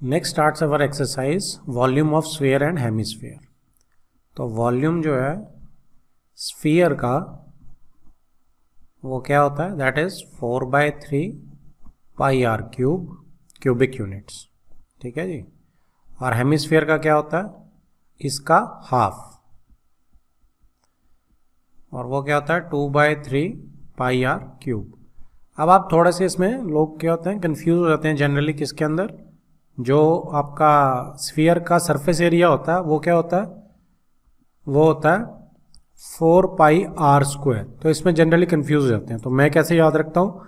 Next starts our exercise volume of sphere and hemisphere. तो volume जो है sphere का वो क्या होता है, that is 4/3 pi R cube cubic units. ठीक है जी। और हेमिस्फीयर का क्या होता है, इसका हाफ, और वो क्या होता है 2/3 पाई आर क्यूब। अब आप थोड़े से इसमें लोग क्या होते हैं, कंफ्यूज हो जाते हैं जनरली किसके अंदर, जो आपका स्फीयर का सरफेस एरिया होता है वो क्या होता है, वो होता है 4 पाई आर स्क्वायर। तो इसमें जनरली कंफ्यूज हो जाते हैं। तो मैं कैसे याद रखता हूँ,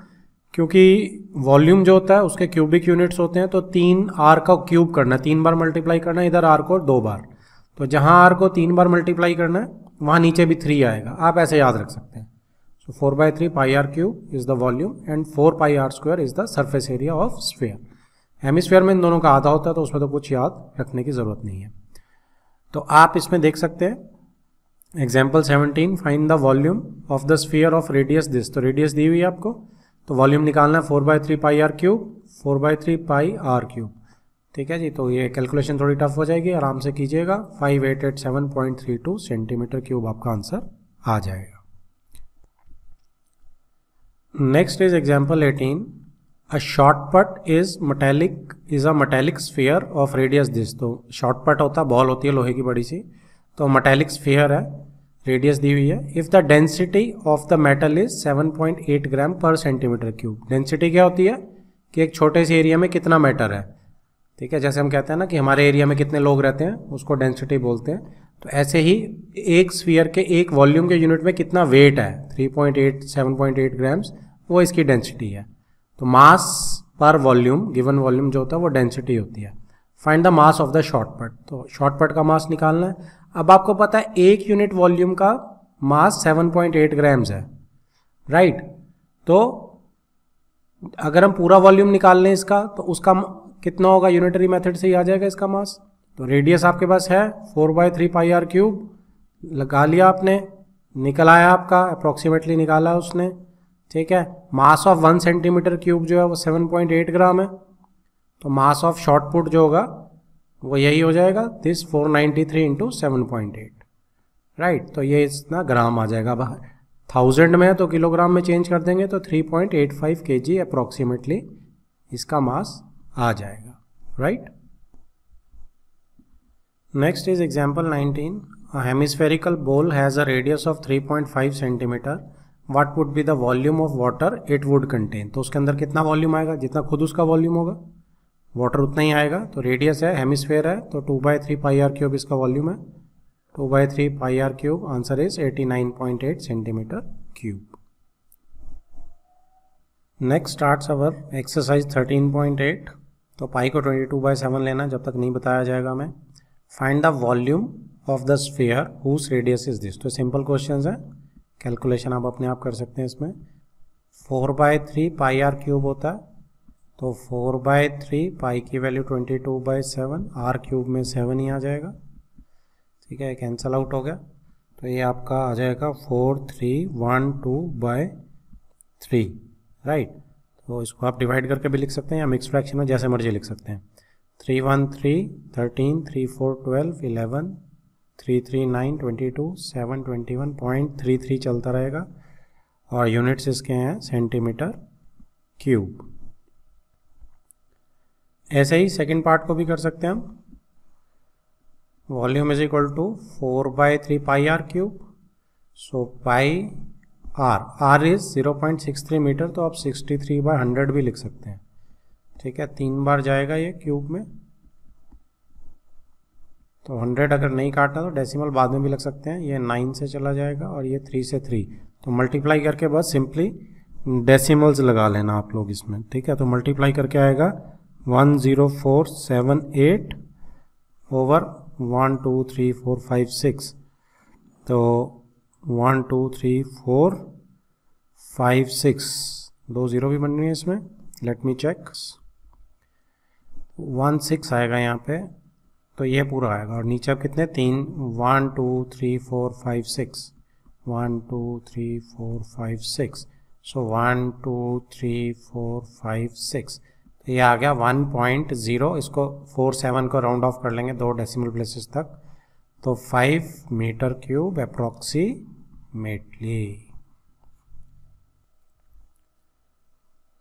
क्योंकि वॉल्यूम जो होता है उसके क्यूबिक यूनिट्स होते हैं, तो 3 आर का क्यूब करना है, 3 बार मल्टीप्लाई करना है, इधर आर को 2 बार। तो जहां आर को 3 बार मल्टीप्लाई करना है वहां नीचे भी 3 आएगा, आप ऐसे याद रख सकते हैं। So 4/3 pi R cube is the volume and 4 pi R square is the surface area of sphere. Hemisphere में इन दोनों का आधा होता है, तो उसमें तो कुछ याद रखने की जरूरत नहीं है। तो आप इसमें देख सकते हैं example 17, find the volume of the sphere of radius this. तो रेडियस दी हुई है आपको, तो वॉल्यूम निकालना है 4/3 pi R cube 4/3 pi R cube. ठीक है जी। तो ये कैलकुलेशन थोड़ी टफ हो जाएगी, आराम से कीजिएगा। 5887.32 सेंटीमीटर क्यूब आपका आंसर आ जाएगा। Next is example 18, a shot put is a metallic sphere of radius this. तो शॉर्ट पट होता है, बॉल होती है लोहे की बड़ी सी, तो मेटेलिक स्फीयर है, रेडियस दी हुई है। If the density of the metal is 7.8 ग्राम पर सेंटीमीटर क्यूब। डेंसिटी क्या होती है कि एक छोटे से एरिया में कितना मैटर है। ठीक है, जैसे हम कहते हैं ना कि हमारे एरिया में कितने लोग रहते हैं, उसको डेंसिटी बोलते हैं। तो ऐसे ही एक स्फीयर के एक वॉल्यूम के यूनिट में कितना वेट है, 3.8 7.8 ग्राम्स, वो इसकी डेंसिटी है। तो मास पर वॉल्यूम, गिवन वॉल्यूम जो होता है वो डेंसिटी होती है। Find the mass of the short पट। तो शॉर्ट पट का मास निकालना है। अब आपको पता है एक यूनिट वॉल्यूम का मास 7.8 ग्राम्स है, राइट। तो अगर हम पूरा वॉल्यूम निकाल लें इसका, तो उसका कितना होगा, यूनिटरी मेथड से ही आ जाएगा इसका मास। तो रेडियस आपके पास है 4/3 पाई आर क्यूब, लगा लिया आपने, निकल आया आपका, अप्रोक्सीमेटली निकाला उसने। ठीक है, मास ऑफ 1 सेंटीमीटर क्यूब जो है वो 7.8 ग्राम है। तो मास ऑफ शॉर्ट पुट जो होगा वो यही हो जाएगा, दिस 493 इंटू 7.8, राइट। तो ये इतना ग्राम आ जाएगा। अब 1000 में है तो किलोग्राम में चेंज कर देंगे, तो 3.85 kg अप्रोक्सीमेटली इसका मास आ जाएगा, right. Next is example 19, a hemispherical bowl has a radius of 3.5 centimetre, what would be the volume of water it would contain. तो उसके अंदर कितना वॉल्यूम आएगा, जितना खुद उसका वॉल्यूम होगा वाटर उतना ही आएगा। तो रेडियस है, हेमिस्फेयर है, तो 2/3 पाई आर क्यूब इसका वॉल्यूम है। 2/3 pi R cube, answer is 89.8 centimetre cube. Next starts our exercise 13.8। तो पाई को 22/7 लेना जब तक नहीं बताया जाएगा हमें। Find the volume of the sphere whose radius is this. तो सिंपल क्वेश्चंस है, कैलकुलेशन आप अपने आप कर सकते हैं इसमें। 4/3 पाई आर क्यूब होता है, तो 4/3 पाई की वैल्यू 22/7, आर क्यूब में 7 ही आ जाएगा। ठीक है, कैंसल आउट हो गया, तो ये आपका आ जाएगा 4312/3, राइट। तो इसको आप डिवाइड करके भी लिख सकते हैं या मिक्स फ्रैक्शन में, जैसे मर्जी लिख सकते हैं। 3 1 3 13 3 4 12 11 3 3 9 22 7 21.33 चलता रहेगा, और यूनिट्स इसके हैं सेंटीमीटर क्यूब। ऐसे ही सेकंड पार्ट को भी कर सकते हैं हम। Volume is equal to 4/3 pi R cube, so pi R is 0.63 metre, तो आप 63/100 भी लिख सकते हैं। ठीक है, 3 बार जाएगा ये क्यूब में, तो 100 अगर नहीं काटना तो डेसिमल बाद में भी लग सकते हैं। ये 9 से चला जाएगा और ये 3 से 3, तो मल्टीप्लाई करके बस सिंपली डेसिमल्स लगा लेना आप लोग इसमें। ठीक है, तो मल्टीप्लाई करके आएगा 10478 ओवर 1 2 3 4 5 6, तो 1 2 3 4 5 6, 2 0 भी बन रही है इसमें, लेट मी चेक। 1 6 आएगा यहाँ पे, तो ये पूरा आएगा, और नीचे अब कितने 3, 1 2 3 4 5 6, 1 2 3 4 5 6, सो 1 2 3 4 5 6, ये आ गया 1.0, इसको 47 को राउंड ऑफ कर लेंगे 2 डेसिमल प्लेसेस तक, तो 5 metre cube approximately.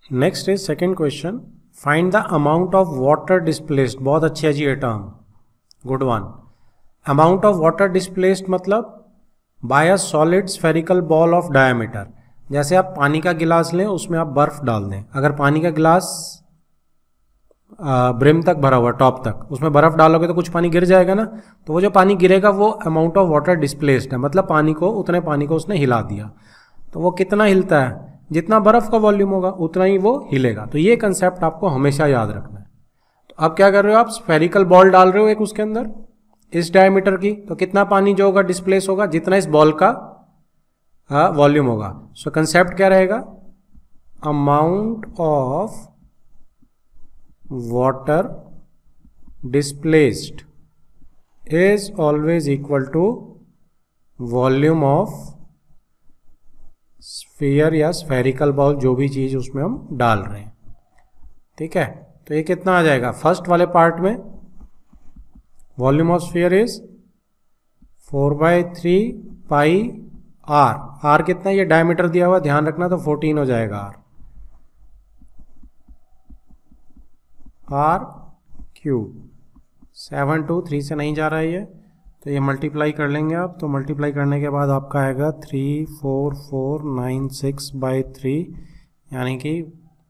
Next is second question, find the amount of water displaced. बहुत अच्छी है जी ये term, good one. Amount of water displaced मतलब by a solid spherical ball of diameter. जैसे आप पानी का गिलास लें, उसमें आप बर्फ डाल दें, अगर पानी का गिलास ब्रिम तक भरा हुआ, टॉप तक, उसमें बर्फ डालोगे तो कुछ पानी गिर जाएगा ना, तो वो जो पानी गिरेगा वो अमाउंट ऑफ वाटर डिस्प्लेस्ड है, मतलब उतने पानी को उसने हिला दिया। तो वो कितना हिलता है, जितना बर्फ का वॉल्यूम होगा उतना ही वो हिलेगा। तो ये कंसेप्ट आपको हमेशा याद रखना है। तो अब क्या कर रहे हो आप, स्फेरिकल बॉल डाल रहे हो एक उसके अंदर इस डायमीटर की, तो कितना पानी जो होगा डिस्प्लेस होगा, जितना इस बॉल का वॉल्यूम होगा। सो कंसेप्ट क्या रहेगा, amount of water displaced is always equal to volume of sphere या स्फेरिकल बॉल, जो भी चीज उसमें हम डाल रहे हैं। ठीक है, तो ये कितना आ जाएगा, फर्स्ट वाले पार्ट में volume of sphere is 4/3 pi R. R कितना, ये डायमीटर दिया हुआ ध्यान रखना, तो 14 हो जाएगा आर क्यूब। 7 2 3 से नहीं जा रहा है ये, तो ये मल्टीप्लाई कर लेंगे आप। तो मल्टीप्लाई करने के बाद आपका आएगा 34496/3, यानी कि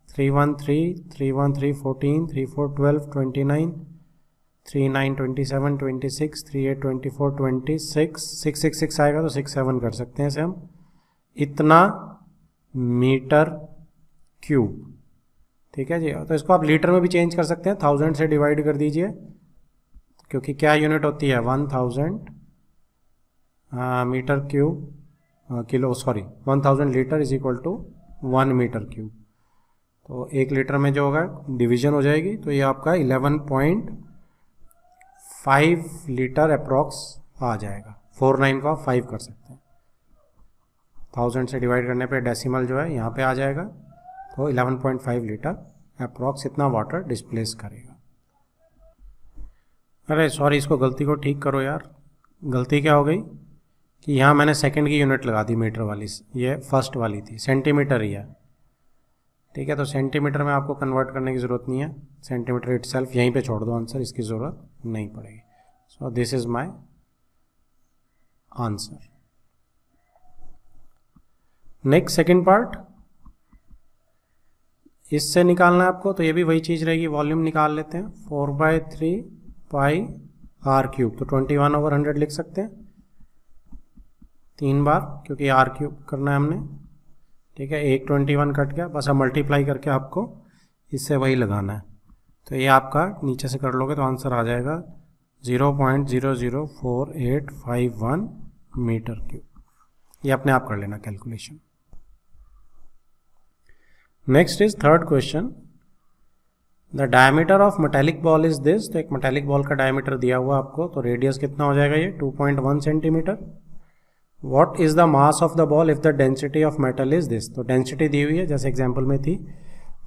313 313 14 34 12 29 39 27 26 38 24 26 666 आएगा, तो 67 कर सकते हैं इसे हम, इतना मीटर क्यूब। ठीक है जी, तो इसको आप लीटर में भी चेंज कर सकते हैं, 1000 से डिवाइड कर दीजिए, क्योंकि क्या यूनिट होती है 1000 metre cube kilo, sorry 1000 litre is equal to 1 metre cube. तो 1 लीटर में जो होगा डिवीजन हो जाएगी, तो ये आपका 11.5 लीटर अप्रॉक्स आ जाएगा। 49 को आप 5 कर सकते हैं, 1000 से डिवाइड करने पे डेसिमल जो है यहाँ पे आ जाएगा, तो 11.5 लीटर अप्रॉक्स इतना वाटर डिस्प्लेस करेगा। अरे सॉरी, इसको गलती को ठीक करो यार। गलती क्या हो गई कि यहाँ मैंने सेकंड की यूनिट लगा दी मीटर वाली, ये फर्स्ट वाली थी, सेंटीमीटर ही है। ठीक है, तो सेंटीमीटर में आपको कन्वर्ट करने की ज़रूरत नहीं है, सेंटीमीटर इटसेल्फ यहीं पे छोड़ दो आंसर, इसकी ज़रूरत नहीं पड़ेगी। So this is my answer. Next second part, इससे निकालना है आपको, तो ये भी वही चीज़ रहेगी, वॉल्यूम निकाल लेते हैं। 4/3 पाई आर क्यूब, तो 21/100 लिख सकते हैं 3 बार, क्योंकि आर क्यूब करना है हमने। ठीक है, 121 कट गया, बस अब मल्टीप्लाई करके आपको इससे वही लगाना है। तो ये आपका नीचे से कर लोगे तो आंसर आ जाएगा 0.004851 मीटर क्यूब। ये अपने आप कर लेना calculation. Next is third question, the diameter of metallic ball is this. तो एक मेटेलिक बॉल का डायमीटर दिया हुआ आपको, तो रेडियस कितना हो जाएगा ये 2.1 centimetre. What is the mass of the ball if the density of metal is this. तो डेंसिटी दी हुई है जैसे एग्जांपल में थी,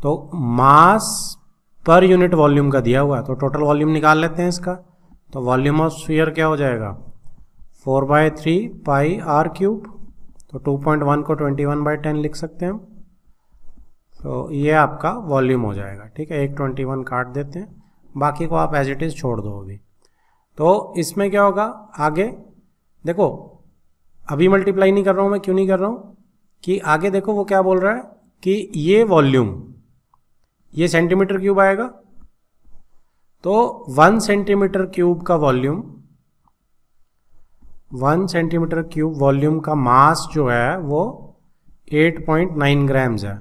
तो मास पर यूनिट वॉल्यूम का दिया हुआ है, तो टोटल वॉल्यूम निकाल लेते हैं इसका। तो वॉल्यूम ऑफ स्फीयर क्या हो जाएगा 4/3 पाई आर क्यूब, तो 2.1 को 21/10 लिख सकते हैं हम। तो ये आपका वॉल्यूम हो जाएगा। ठीक है, 121 काट देते हैं, बाकी को आप एज इट इज छोड़ दो अभी। तो इसमें क्या होगा आगे, देखो अभी मल्टीप्लाई नहीं कर रहा हूं मैं, क्यों नहीं कर रहा हूं कि आगे देखो वो क्या बोल रहा है कि ये वॉल्यूम, ये सेंटीमीटर क्यूब आएगा, तो 1 सेंटीमीटर क्यूब का वॉल्यूम, 1 सेंटीमीटर क्यूब वॉल्यूम का मास जो है वो 8.9 ग्राम्स है।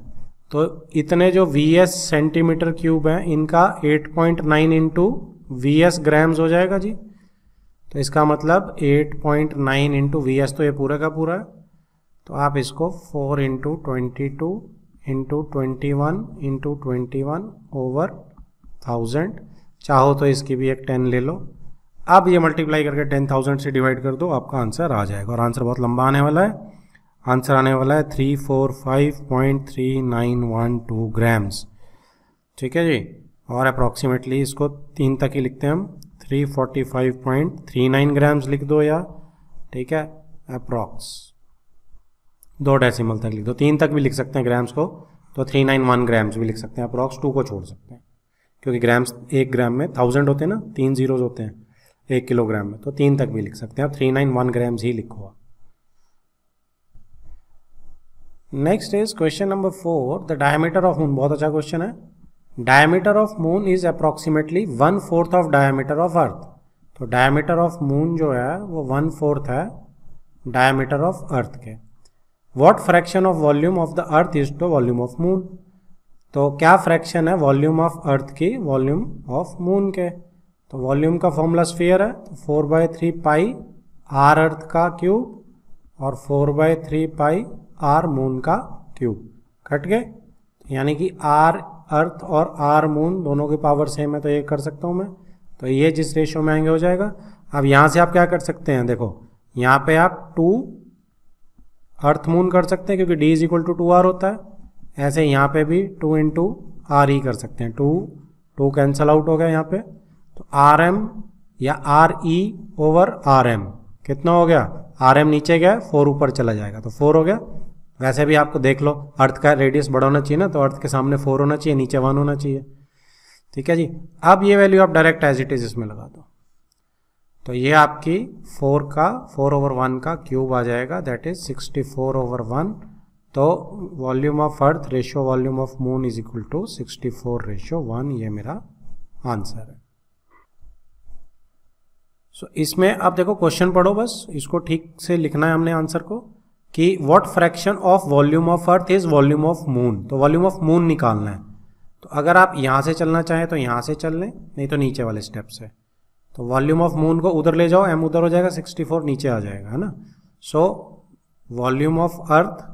तो इतने जो VS सेंटीमीटर क्यूब हैं इनका 8.9 इंटू VS ग्राम्स हो जाएगा जी। तो इसका मतलब 8.9 इंटू VS, तो ये पूरा का पूरा है। तो आप इसको 4 इंटू 22 इंटू 21 इंटू 21 ओवर 1000, चाहो तो इसकी भी एक 10 ले लो। अब ये मल्टीप्लाई करके 10,000 से डिवाइड कर दो, आपका आंसर आ जाएगा। और आंसर बहुत लंबा आने वाला है, आंसर आने वाला है 345.3912 ग्राम्स। ठीक है जी। और अप्रॉक्सीमेटली इसको 3 तक ही लिखते हैं हम, 345.39 ग्राम्स लिख दो या, ठीक है, अप्रॉक्स 2 डेसिमल तक लिख दो, 3 तक भी लिख सकते हैं ग्राम्स को, तो 391 ग्राम्स भी लिख सकते हैं, अप्रॉक्स 2 को छोड़ सकते हैं, क्योंकि ग्राम्स 1 ग्राम में 1000 होते हैं ना, 3 जीरोज होते हैं 1 किलोग्राम में, तो 3 तक भी लिख सकते हैं, आप 391 ग्राम्स ही लिखो। Next is question number 4, the diameter of moon. बहुत अच्छा क्वेश्चन है। Diameter of moon is approximately 1/4 of diameter of अर्थ। तो डायमीटर ऑफ मून जो है वो 1/4 है डायमीटर ऑफ अर्थ के। What fraction of volume of the earth is to volume of moon. तो क्या फ्रैक्शन है वॉल्यूम ऑफ अर्थ की वॉल्यूम ऑफ मून के। तो वॉल्यूम का फॉर्मूला स्फीयर है, तो 4/3 पाई आर अर्थ का क्यूब और 4/3 पाई आर मून का क्यूब, कट गए। यानी कि आर अर्थ और आर मून दोनों की पावर सेम है, तो ये कर सकता हूँ मैं, तो ये जिस रेशियो में आएंगे हो जाएगा। अब यहाँ से आप क्या कर सकते हैं, देखो यहाँ पे आप 2 अर्थ मून कर सकते हैं, क्योंकि d is equal to 2r होता है। ऐसे यहाँ पे भी 2 इंटू आर ही कर सकते हैं, 2 कैंसल आउट हो गया यहाँ पे, तो आर एम या R E over R M कितना हो गया, आर एम नीचे गया 4 ऊपर चला जाएगा, तो 4 हो गया। वैसे भी आपको देख लो, अर्थ का रेडियस बड़ा होना चाहिए ना, तो अर्थ के सामने 4 होना चाहिए, नीचे 1 होना चाहिए, ठीक है जी। अब ये वैल्यू आप डायरेक्ट एज इट इज इसमें लगा दो, तो ये आपकी 4/1 का क्यूब आ जाएगा, दैट इज 64/1। तो volume of earth ratio volume of moon is equal to 64/1, ये मेरा आंसर है। सो इसमें आप देखो क्वेश्चन पढ़ो, बस इसको ठीक से लिखना है हमने आंसर को, कि what fraction of volume of earth is volume of moon. तो वॉल्यूम ऑफ मून निकालना है, तो अगर आप यहां से चलना चाहें तो यहां से चल लें, नहीं तो नीचे वाले स्टेप से। तो वॉल्यूम ऑफ मून को उधर ले जाओ, m उधर हो जाएगा, 64 नीचे आ जाएगा, है ना। So volume of earth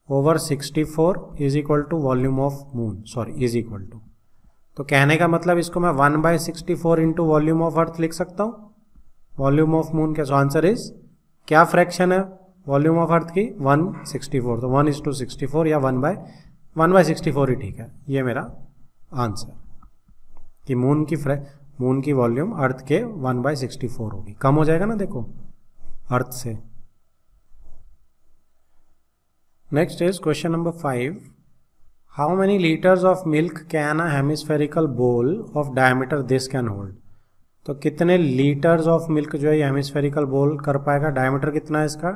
over 64 is equal to volume of moon, sorry is equal to, तो कहने का मतलब इसको मैं 1/64 इंटू वॉल्यूम ऑफ अर्थ लिख सकता हूँ वॉल्यूम ऑफ मून के। सो आंसर इज, क्या फ्रैक्शन है वॉल्यूम ऑफ अर्थ की, 1/64, तो 1:64 या 1/64 ही ठीक है, ये मेरा आंसर, कि मून की वॉल्यूम अर्थ के 1/64 होगी, कम हो जाएगा ना देखो अर्थ से। Next is question number 5, how many litres of milk can a hemispherical bowl of diameter this can hold. तो कितने लीटर्स ऑफ मिल्क जो है ये हेमिस्फेरिकल बोल कर पाएगा, डायमीटर कितना है इसका,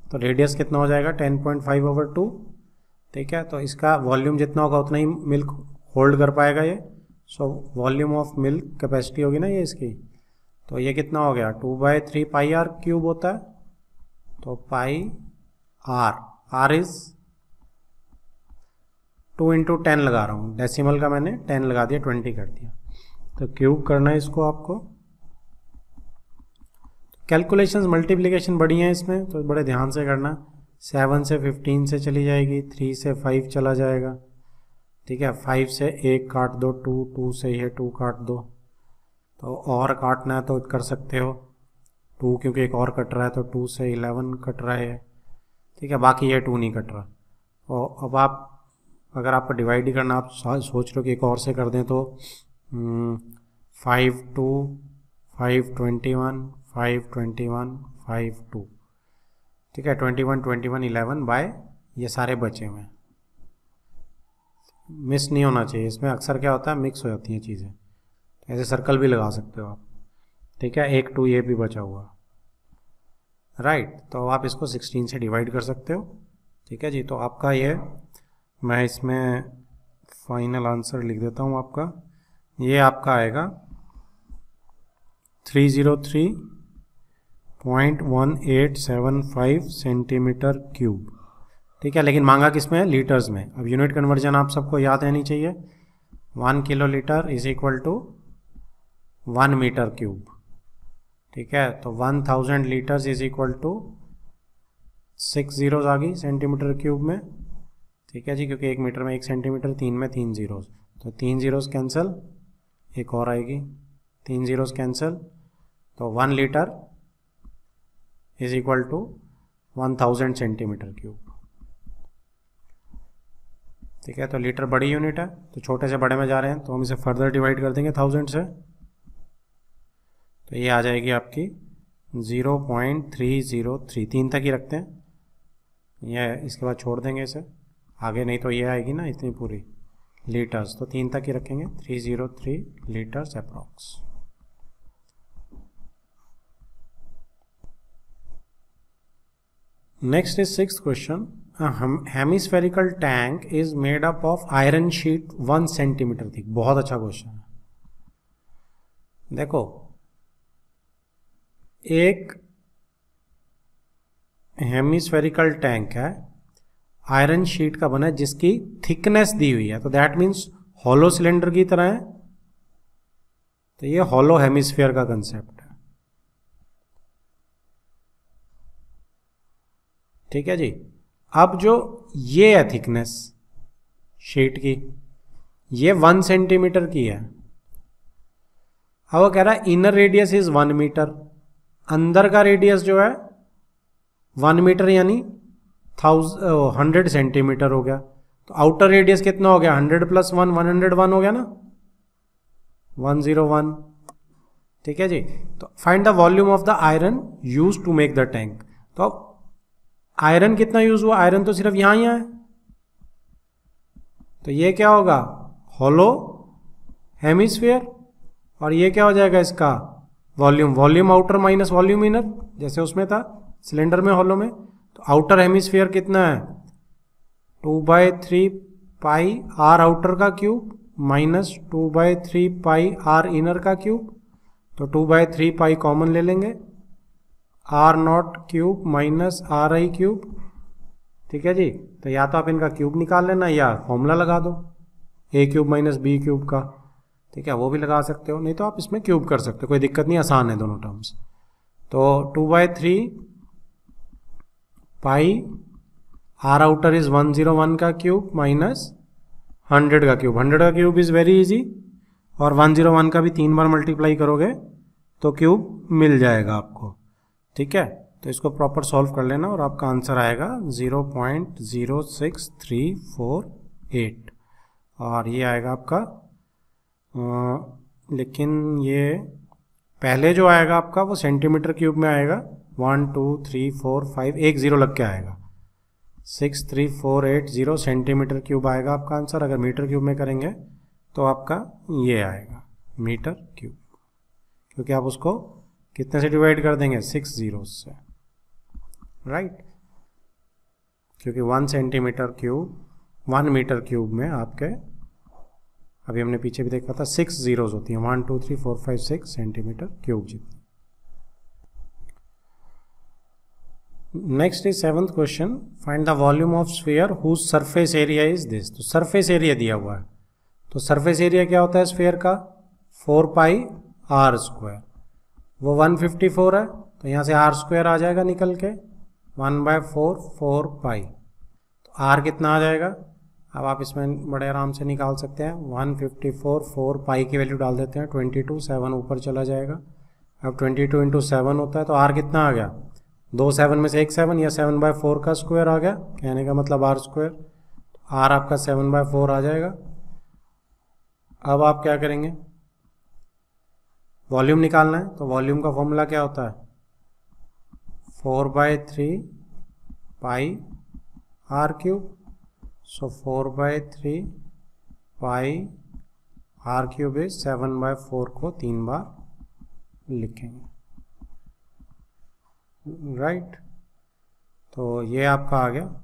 तो रेडियस कितना हो जाएगा 10.5/2, ठीक है। तो इसका वॉल्यूम जितना होगा उतना ही मिल्क होल्ड कर पाएगा ये। सो वॉल्यूम ऑफ मिल्क कैपेसिटी होगी ना ये इसकी, तो ये कितना हो गया 2/3 पाई आर क्यूब होता है, तो पाई आर इज 2 इंटू 10 लगा रहा हूँ, डेसिमल का मैंने 10 लगा दिया, 20 कर दिया, तो क्यूब करना है इसको आपको। कैलकुलेशंस मल्टीप्लिकेशन बड़ी हैं इसमें, तो बड़े ध्यान से करना। 7 से 15 से चली जाएगी, 3 से 5 चला जाएगा, ठीक है, 5 से 1 काट दो, 2 से ये 2 काट दो, तो और काटना है तो कर सकते हो 2, क्योंकि एक और कट रहा है, तो 2 से 11 कट रहा है, ठीक है, बाकी ये 2 नहीं कट रहा। और अब आप अगर आपको डिवाइड ही करना, आप सोच लो कि एक और से कर दें, तो 5 2 5 21 5 21 5 2, ठीक है, 21 21 11 बाय ये सारे बचे हुए हैं, मिस नहीं होना चाहिए इसमें, अक्सर क्या होता है मिक्स हो जाती हैं चीज़ें, ऐसे सर्कल भी लगा सकते हो आप, ठीक है, 1 2 ये भी बचा हुआ, राइट। तो आप इसको 16 से डिवाइड कर सकते हो, ठीक है जी। तो आपका ये, मैं इसमें फाइनल आंसर लिख देता हूँ आपका, ये आपका आएगा 303.1875 सेंटीमीटर क्यूब, ठीक है। लेकिन मांगा किस में है, लीटर्स में। अब यूनिट कन्वर्जन आप सबको याद रहनी चाहिए, 1 kilolitre is equal to 1 metre cube, ठीक है। तो 1000 litres is equal to 6 zeros आ गई सेंटीमीटर क्यूब में, ठीक है जी, क्योंकि 1 मीटर में 1 सेंटीमीटर, 3 में 3 जीरोज, तो 3 जीरोज कैंसिल, एक और आएगी 3 जीरोज कैंसिल, तो 1 litre is equal to 1000 centimetre cube, ठीक है, तो लीटर बड़ी यूनिट है, तो छोटे से बड़े में जा रहे हैं तो हम इसे फर्दर डिवाइड कर देंगे 1000 से, तो ये आ जाएगी आपकी 0.303, 3 तक ही रखते हैं, यह इसके बाद छोड़ देंगे इसे आगे, नहीं तो ये आएगी ना इतनी पूरी लीटर्स, तो 3 तक ही रखेंगे, 303 litres approx. Next is 6th question, hemispherical tank is made up of iron sheet 1 centimetre thick. बहुत अच्छा क्वेश्चन है। देखो, एक हेमिस्फेरिकल टैंक है, आयरन शीट का बना है, जिसकी थिकनेस दी हुई है, तो दैट मीन्स हॉलो सिलेंडर की तरह है, तो ये हॉलो हेमिस्फीयर का कंसेप्ट है। ठीक है जी। अब जो ये है थिकनेस शीट की, ये 1 सेंटीमीटर की है। अब वो कह रहा है इनर रेडियस इज 1 मीटर, अंदर का रेडियस जो है 1 मीटर यानी 100 सेंटीमीटर हो गया, तो आउटर रेडियस कितना हो गया, 100 + 1 101 हो गया ना, 101। ठीक है जी। तो find the volume of the iron used to make the tank. तो अब आयरन कितना यूज हुआ, आयरन तो सिर्फ यहां ही है, तो ये क्या होगा, हॉलो हेमिस्फीयर, और ये क्या हो जाएगा इसका volume, volume outer minus volume inner, जैसे उसमें था सिलेंडर में हॉलो में। तो आउटर हेमिस्फीयर कितना है, 2/3 पाई आर आउटर का cube minus 2/3 pi R inner का क्यूब, तो 2/3 पाई कॉमन ले लेंगे, r0 cube minus RI cube. ठीक है जी। तो या तो आप इनका क्यूब निकाल लेना या फॉर्मूला लगा दो a cube minus b cube का। ठीक है, वो भी लगा सकते हो, नहीं तो आप इसमें क्यूब कर सकते हो, कोई दिक्कत नहीं, आसान है दोनों टर्म्स। तो 2/3 पाई आर आउटर इज 101 का क्यूब माइनस 100 का क्यूब। 100 का क्यूब इज वेरी इजी, और 101 का भी 3 बार मल्टीप्लाई करोगे तो क्यूब मिल जाएगा आपको। ठीक है, तो इसको प्रॉपर सॉल्व कर लेना और आपका आंसर आएगा 0.06348, और ये आएगा आपका लेकिन ये पहले जो आएगा आपका वो सेंटीमीटर क्यूब में आएगा, 1 2 3 4 5 एक 0 लग के आएगा, 63480 सेंटीमीटर क्यूब आएगा आपका आंसर। अगर मीटर क्यूब में करेंगे तो आपका ये आएगा मीटर क्यूब, क्योंकि आप उसको कितने से डिवाइड कर देंगे, 6 zeros से, राइट। क्योंकि 1 सेंटीमीटर क्यूब 1 मीटर क्यूब में आपके, अभी हमने पीछे भी देखा था, 6 zeros होती हैं, 1 2 3 4 5 6 सेंटीमीटर क्यूब जितनी। Next is 7th question, find the volume of sphere whose surface area is this. तो सरफेस एरिया दिया हुआ है, तो सरफेस एरिया क्या होता है स्फीयर का, 4πr²। वो 154 है, तो यहाँ से r² आ जाएगा निकल के, 1/4 4π। तो r कितना आ जाएगा, अब आप इसमें बड़े आराम से निकाल सकते हैं, 154 4π की वैल्यू डाल देते हैं, 22 7 ऊपर चला जाएगा। अब 22 × 7 होता है, तो r कितना आ गया, 2 7 में से एक 7 या 7/4 का स्क्वायर आ गया, कहने का मतलब r²। r आपका 7/4 आ जाएगा। अब आप क्या करेंगे, वॉल्यूम निकालना है, तो वॉल्यूम का फॉर्मूला क्या होता है, 4/3 पाई r³। So 4/3 pi r³ is 7/4 को 3 बार लिखेंगे, राइट। तो ये आपका आ गया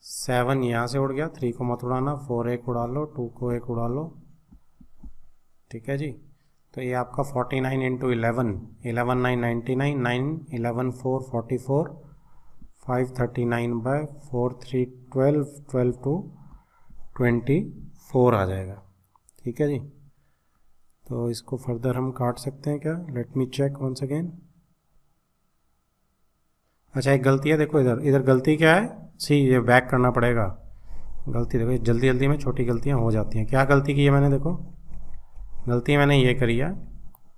7, यहाँ से उड़ गया, 3 को मत उड़ाना, 4 एक उड़ा लो, 2 को एक उड़ा लो। ठीक है जी। तो ये आपका 49 × 11 11 9 99 9 11 4 44 5 39/4 3 12 12 2 24 आ जाएगा। ठीक है जी। तो इसको फर्दर हम काट सकते हैं क्या, let me check once again. अच्छा, एक गलती है, देखो इधर गलती क्या है, सी ये बैक करना पड़ेगा, गलती देखो, जल्दी जल्दी में छोटी गलतियां हो जाती हैं। क्या गलती की है मैंने, देखो गलती मैंने ये करी है,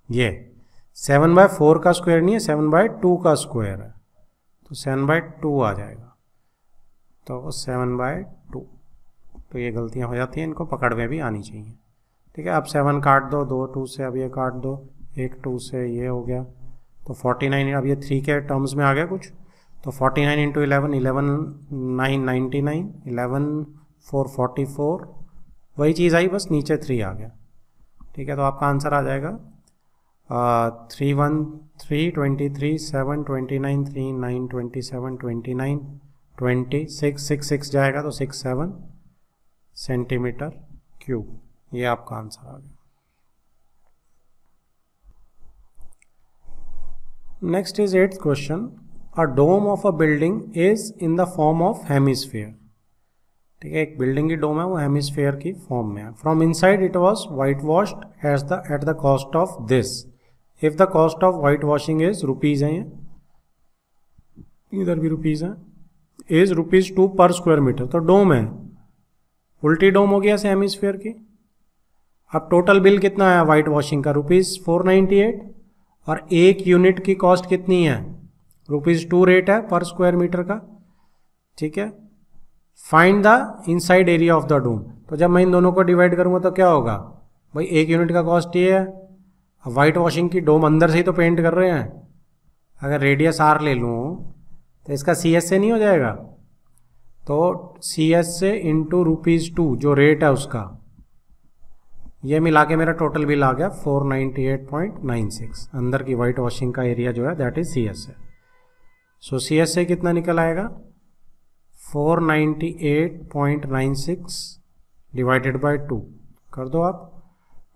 ये 7/4 का स्क्वायर नहीं है, 7/2 का स्क्वायर है, तो 7/2 आ जाएगा, तो 7/2। तो तो ये गलतियाँ हो जाती हैं, इनको पकड़ में भी आनी चाहिए। ठीक है, अब 7 काट दो, 2 2 से अब ये काट दो, 1 2 से ये हो गया, तो 49, अब ये 3 के टर्म्स में आ गया कुछ, तो 49 इंटू 11, 11 9 99, 11 4 44, वही चीज़ आई, बस नीचे 3 आ गया। ठीक है, तो आपका आंसर आ जाएगा 3 1 3 23 7 29 3 9 27 29 20 6 6 6 जाएगा, तो 6 7 सेंटीमीटर क्यूब, ये आपका आंसर आ गया। Next is 8th question, a dome of a building is in the form of hemisphere. ठीक है, एक बिल्डिंग की डोम है, वो हेमिस्फीयर की फॉर्म में है। From inside it was white washed at the cost of this, if the cost of white washing is rupees है, इधर भी रुपीज है, इज ₹2 पर स्क्वायर मीटर, तो डोम है, उल्टी डोम हो गया हेमिस्फीयर की। अब टोटल बिल कितना है वाइट वॉशिंग का, ₹498, और एक यूनिट की कॉस्ट कितनी है, ₹2 रेट है पर स्क्वायर मीटर का। ठीक है, find the inside area of the dome, तो जब मैं इन दोनों को डिवाइड करूंगा तो क्या होगा भाई, एक यूनिट का कॉस्ट ये है। वाइट वॉशिंग की डोम अंदर से ही तो पेंट कर रहे हैं, अगर रेडियस R ले लूँ तो इसका CS से नहीं हो जाएगा, तो CS से इंटू ₹2 जो रेट है उसका, ये मिला के मेरा टोटल बिल आ गया 498.96। अंदर की वाइट वॉशिंग का एरिया जो है दैट इज CS है। सो CS से कितना निकल आएगा, 498.96 डिवाइडेड बाय 2 कर दो आप,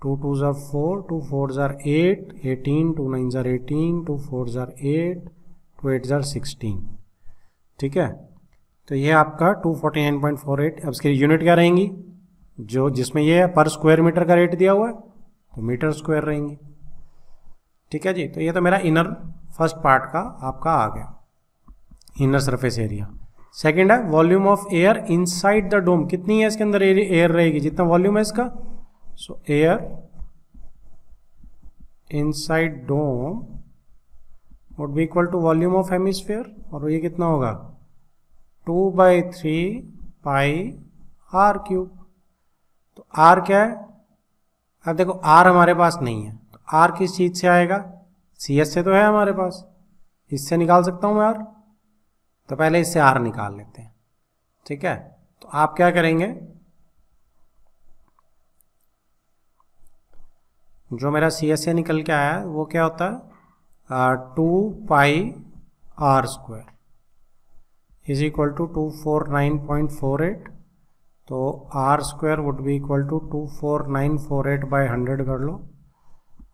2 2s are 4, 2 4s are 8, 18, 2 9s are 18, 2 4s are 8, 2 8s are 16। ठीक है, तो ये आपका 249.48। अब इसकी यूनिट क्या रहेंगी, जो जिसमें ये पर स्क्वायर मीटर का रेट दिया हुआ है तो मीटर स्क्वायर रहेंगी। ठीक है जी, तो ये तो मेरा इनर फर्स्ट पार्ट का आपका आ गया, इनर सरफेस एरिया। सेकंड है volume of air inside the dome, कितनी है इसके अंदर एयर रहेगी, जितना वॉल्यूम है इसका। So air inside dome would be equal to volume of hemisphere, और ये कितना होगा 2/3 πr³। तो R क्या है, अब देखो R हमारे पास नहीं है, तो R किस चीज से आएगा, CS से तो है हमारे पास, इससे निकाल सकता हूं मैं R, तो पहले इससे R निकाल लेते हैं। ठीक है, तो आप क्या करेंगे, जो मेरा CS से निकल के आया वो क्या होता है 2πr² इज इक्वल टू 249.48, तो R² would be equal to 24948/100 कर लो,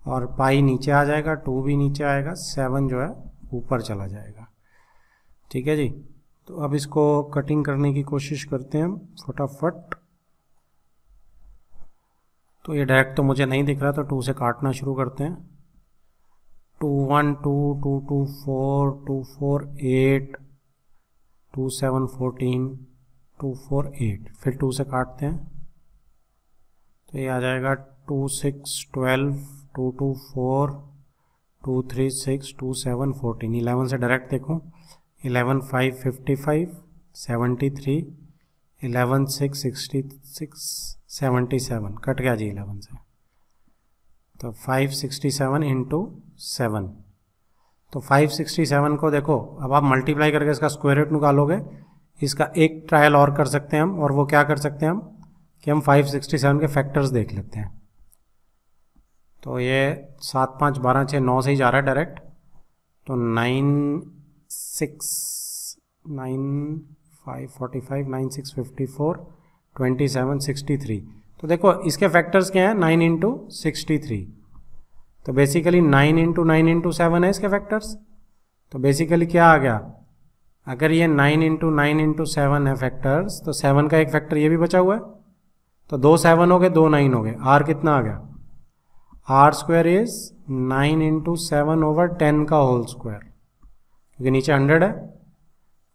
और पाई नीचे आ जाएगा, 2 भी नीचे आएगा, 7 जो है ऊपर चला जाएगा। ठीक है जी, तो अब इसको कटिंग करने की कोशिश करते हैं हम फटाफट। तो ये डायरेक्ट तो मुझे नहीं दिख रहा, तो 2 से काटना शुरू करते हैं। 2 1 2 2 2 4 2 4 8 2 7 14 2 4 8, फिर 2 से काटते हैं तो ये आ जाएगा 2 6 12 2 2 4 2 3 6 2 7 14। 11 से डायरेक्ट देखो, 11 5 55 73, 11 6 66 77, कट गया जी 11 से, तो 567 इंटू 7, तो 567 को देखो, अब आप मल्टीप्लाई करके इसका स्क्वायर रूट निकालोगे। इसका एक ट्रायल और कर सकते हैं हम, और वो क्या कर सकते हैं हम कि हम 567 के फैक्टर्स देख लेते हैं। तो ये 7 5 12 6 9 से ही जा रहा है डायरेक्ट, तो 9 6 9 5 45 9 6 54 27 63। तो देखो इसके फैक्टर्स क्या हैं, 9 इंटू 63, तो बेसिकली 9 इंटू 9 इंटू 7 है इसके फैक्टर्स। तो बेसिकली क्या आ गया, अगर ये 9 इंटू 9 इंटू 7 है फैक्टर्स, तो 7 का एक फैक्टर ये भी बचा हुआ है, तो 2 7 हो गए, 2 9 हो गए, R कितना आ गया, R² इज 9 इंटू 7/10 का होल स्क्वायर, क्योंकि नीचे 100 है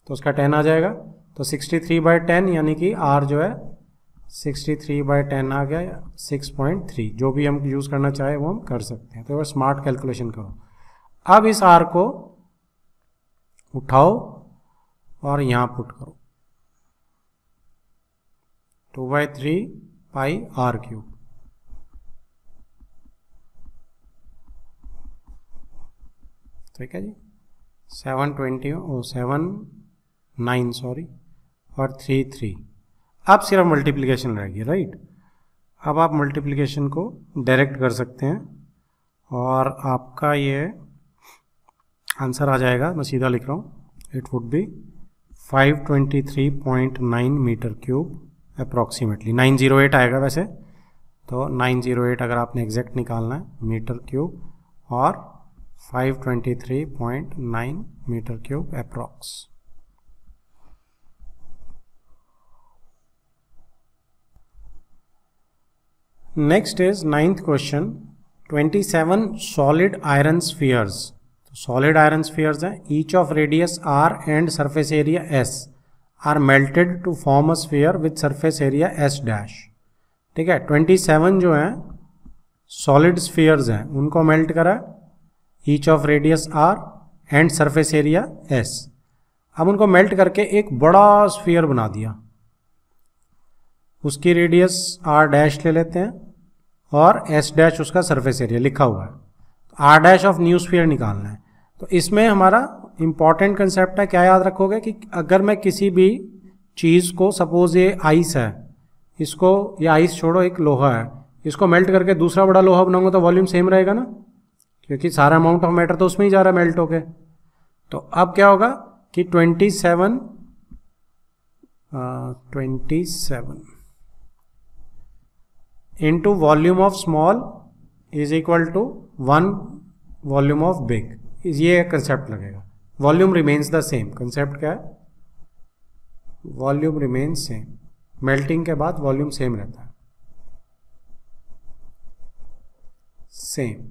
तो उसका 10 आ जाएगा, तो 63/10 यानी कि R जो है 63/10 आ गया, 6.3। जो भी हम यूज़ करना चाहे वो हम कर सकते हैं, तो स्मार्ट कैलकुलेशन करो। अब इस R को उठाओ और यहाँ पुट करो, 2/3 पाई आर क्यूब। ठीक है जी, 7 सॉरी और 3 अब सिर्फ मल्टीप्लिकेशन रहेगी, राइट। अब आप मल्टीप्लिकेशन को डायरेक्ट कर सकते हैं और आपका ये आंसर आ जाएगा, मैं सीधा लिख रहा हूँ, it would be 523.9 metre cube approximately. 908 आएगा वैसे तो, 908 अगर आपने एग्जैक्ट निकालना है मीटर क्यूब, और 523.9 metre cube approx. Next is 9th question, 27 solid iron spheres. Solid iron spheres हैं, each of radius r and surface area s are melted to form a sphere with surface area s dash. ठीक है, 27 जो हैं solid spheres हैं, उनको melt करा, each of radius r and surface area s। अब उनको मेल्ट करके एक बड़ा स्फीयर बना दिया, उसकी रेडियस r डैश ले लेते हैं और s डैश उसका सरफेस एरिया लिखा हुआ है, r dash of new sphere निकालना है। तो इसमें हमारा इंपॉर्टेंट कंसेप्ट है, क्या याद रखोगे कि अगर मैं किसी भी चीज़ को, सपोज ये आइस है, इसको, ये आइस छोड़ो, एक लोहा है, इसको मेल्ट करके दूसरा बड़ा लोहा बनाऊंगा तो वॉल्यूम सेम रहेगा ना, क्योंकि सारा अमाउंट ऑफ मैटर तो उसमें ही जा रहा है मेल्ट होके। तो अब क्या होगा कि 27 into volume of small is equal to 1 volume of big, ये कंसेप्ट लगेगा। Volume remains the same, concept क्या है, वॉल्यूम रिमेन्स सेम, मेल्टिंग के बाद वॉल्यूम सेम रहता है, सेम,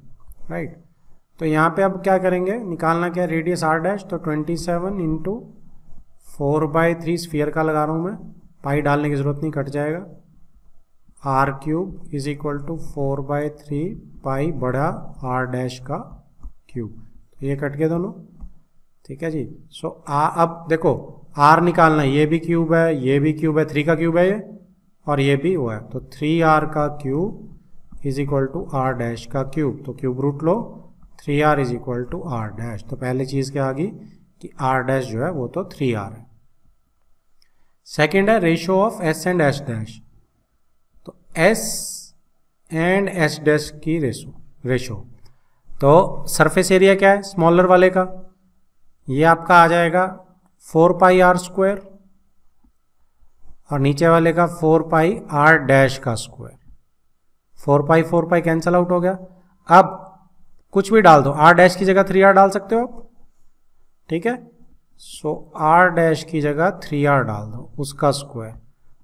राइट। तो यहाँ पे अब क्या करेंगे, निकालना क्या, रेडियस r डैश, तो 27 इंटू 4/3 स्फीयर का लगा रहा हूँ मैं, पाई डालने की जरूरत नहीं, कट जाएगा, r cube is equal to 4/3 pi बड़ा r डैश का क्यूब, ये कट गए दोनों। ठीक है जी, सो अब देखो r निकालना है, ये भी क्यूब है, ये भी क्यूब है, 3 का क्यूब है ये, और ये भी वो है, तो 3r का cube is equal to r dash का क्यूब, तो क्यूब रूट लो, 3r is equal to r dash. तो पहले चीज क्या आ गई कि r डैश जो है वो तो 3r है। सेकेंड है ratio of s and s dash, तो s एंड s डैश की रेशो, तो सरफेस एरिया क्या है स्मॉलर वाले का, ये आपका आ जाएगा 4πr², और नीचे वाले का 4πr डैश का स्क्वायर, 4π कैंसल आउट हो गया। अब कुछ भी डाल दो, r डैश की जगह 3r डाल सकते हो आप, ठीक है, सो r डैश की जगह 3r डाल दो, उसका स्क्वायर,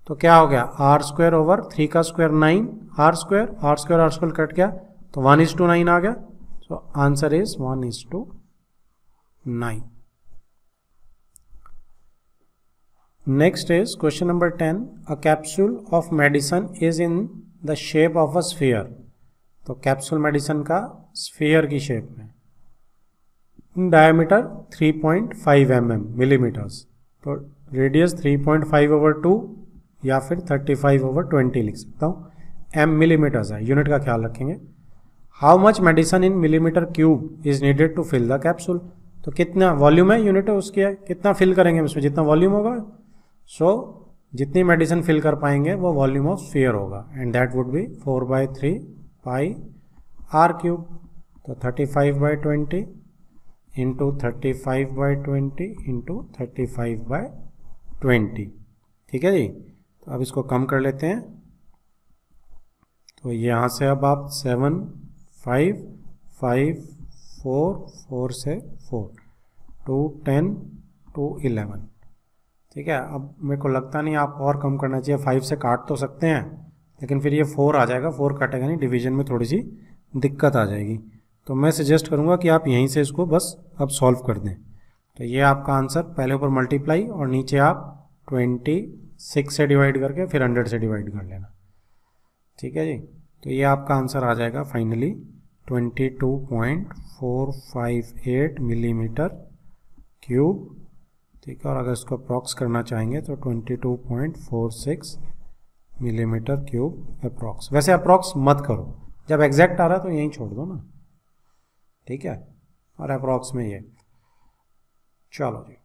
तो क्या हो गया, r² ओवर 3 का स्क्वायर 9, r² कट गया, तो 1:9 आ गया, so answer is 1:9. Next is question number 10. A capsule of medicine is in the shape of a sphere. तो कैप्सूल मेडिसिन का स्फीयर की शेप में, डायमीटर 3.5 mm मिलीमीटर्स, तो रेडियस 3.5/2 या फिर 35/20 लिख सकता हूँ, m मिलीमीटर्स है, यूनिट का ख्याल रखेंगे। How much medicine in millimetre cube is needed to fill the capsule, तो कितना वॉल्यूम है, यूनिट है उसकी है, कितना फिल करेंगे उसमें, जितना वॉल्यूम होगा, सो जितनी मेडिसिन फिल कर पाएंगे वो वॉल्यूम ऑफ स्फीयर होगा, and that would be 4/3 pi r cube, तो 35/20 इंटू 35/20 इंटू 35/20। ठीक है जी, तो अब इसको कम कर लेते हैं, तो यहाँ से अब आप 7 5 5 4 4 से 4 2 10 2 11। ठीक है, अब मेरे को लगता नहीं आप और कम करना चाहिए, 5 से काट तो सकते हैं लेकिन फिर ये 4 आ जाएगा, 4 कटेगा नहीं, डिवीजन में थोड़ी सी दिक्कत आ जाएगी, तो मैं सजेस्ट करूँगा कि आप यहीं से इसको बस अब सॉल्व कर दें। तो ये आपका आंसर, पहले ऊपर मल्टीप्लाई और नीचे आप 26 से डिवाइड करके फिर 100 से डिवाइड कर लेना। ठीक है जी, तो ये आपका आंसर आ जाएगा फाइनली 22.458 मिलीमीटर क्यूब। ठीक है, और अगर इसको अप्रॉक्स करना चाहेंगे तो 22.46 मिलीमीटर क्यूब अप्रॉक्स। वैसे अप्रॉक्स मत करो, जब एग्जैक्ट आ रहा है तो यहीं छोड़ दो ना, ठीक है, और अप्रॉक्स में ये। चलो जी।